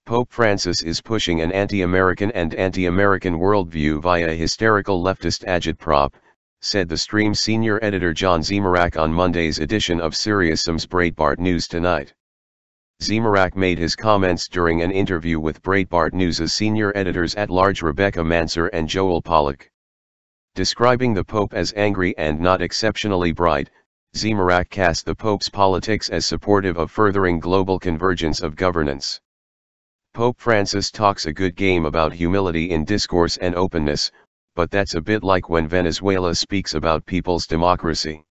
Pope Francis is pushing an anti-American and anti-American worldview via a hysterical leftist agitprop, said the stream's senior editor John Zmirak on Monday's edition of SiriusXM's Breitbart News Tonight. Zmirak made his comments during an interview with Breitbart News' senior editors-at-large Rebecca Mansour and Joel Pollack. Describing the Pope as angry and not exceptionally bright, Zmirak cast the Pope's politics as supportive of furthering global convergence of governance. Pope Francis talks a good game about humility in discourse and openness, but that's a bit like when Venezuela speaks about people's democracy.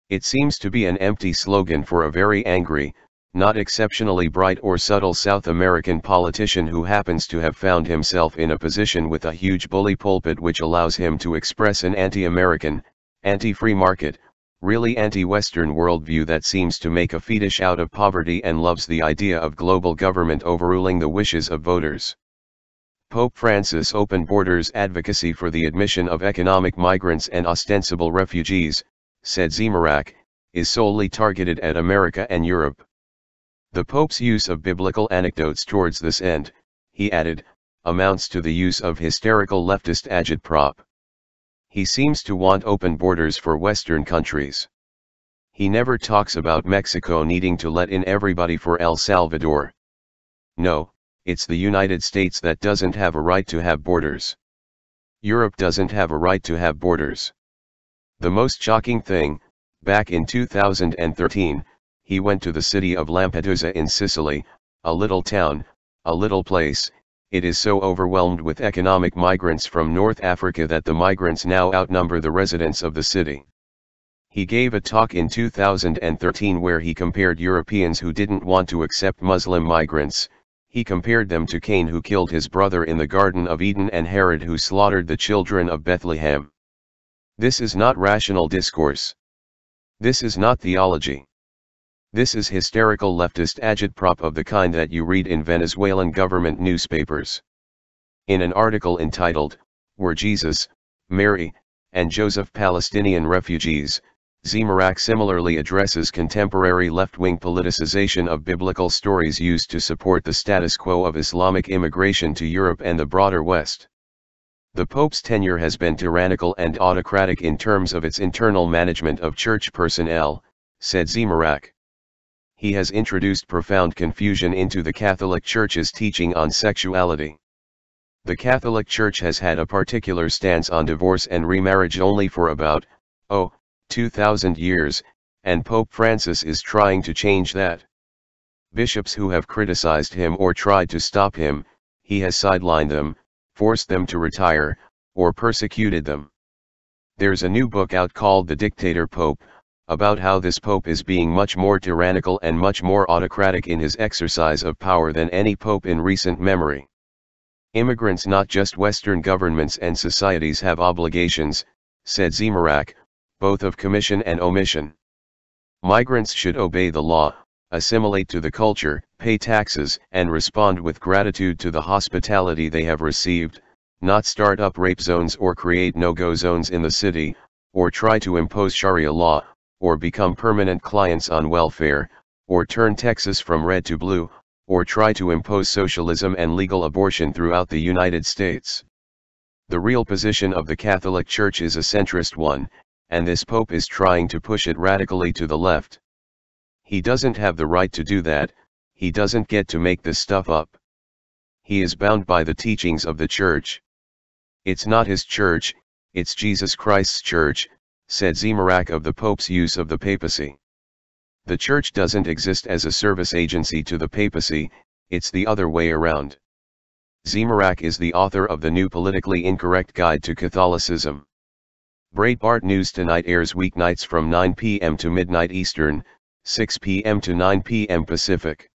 It seems to be an empty slogan for a very angry, not exceptionally bright or subtle South American politician who happens to have found himself in a position with a huge bully pulpit which allows him to express an anti-American, anti-free market, really anti-Western worldview that seems to make a fetish out of poverty and loves the idea of global government overruling the wishes of voters. Pope Francis' open borders advocacy for the admission of economic migrants and ostensible refugees, said Zmirak, is solely targeted at America and Europe. The Pope's use of biblical anecdotes towards this end, he added, amounts to the use of hysterical leftist agitprop. He seems to want open borders for Western countries. He never talks about Mexico needing to let in everybody for El Salvador. No, it's the United States that doesn't have a right to have borders. Europe doesn't have a right to have borders. The most shocking thing, back in 2013, he went to the city of Lampedusa in Sicily, a little town, a little place. It is so overwhelmed with economic migrants from North Africa that the migrants now outnumber the residents of the city. He gave a talk in 2013 where he compared Europeans who didn't want to accept Muslim migrants. He compared them to Cain who killed his brother in the Garden of Eden and Herod who slaughtered the children of Bethlehem. This is not rational discourse. This is not theology. This is hysterical leftist agitprop of the kind that you read in Venezuelan government newspapers. In an article entitled, "Were Jesus, Mary, and Joseph Palestinian Refugees?" Zmirak similarly addresses contemporary left-wing politicization of biblical stories used to support the status quo of Islamic immigration to Europe and the broader West. The Pope's tenure has been tyrannical and autocratic in terms of its internal management of church personnel, said Zmirak. He has introduced profound confusion into the Catholic Church's teaching on sexuality. The Catholic Church has had a particular stance on divorce and remarriage only for about, 2,000 years, and Pope Francis is trying to change that. Bishops who have criticized him or tried to stop him, he has sidelined them, forced them to retire, or persecuted them. There's a new book out called The Dictator Pope, about how this pope is being much more tyrannical and much more autocratic in his exercise of power than any pope in recent memory. Immigrants, not just Western governments and societies, have obligations, said Zmirak, both of commission and omission. Migrants should obey the law, assimilate to the culture, pay taxes, and respond with gratitude to the hospitality they have received, not start up rape zones or create no-go zones in the city, or try to impose Sharia law, or become permanent clients on welfare, or turn Texas from red to blue, or try to impose socialism and legal abortion throughout the United States. The real position of the Catholic Church is a centrist one, and this Pope is trying to push it radically to the left. He doesn't have the right to do that. He doesn't get to make this stuff up. He is bound by the teachings of the Church. It's not his church, it's Jesus Christ's church, said Zmirak of the Pope's use of the papacy. The Church doesn't exist as a service agency to the papacy, it's the other way around. Zmirak is the author of the new Politically Incorrect Guide to Catholicism. Breitbart News Tonight airs weeknights from 9 p.m. to midnight Eastern, 6 p.m. to 9 p.m. Pacific.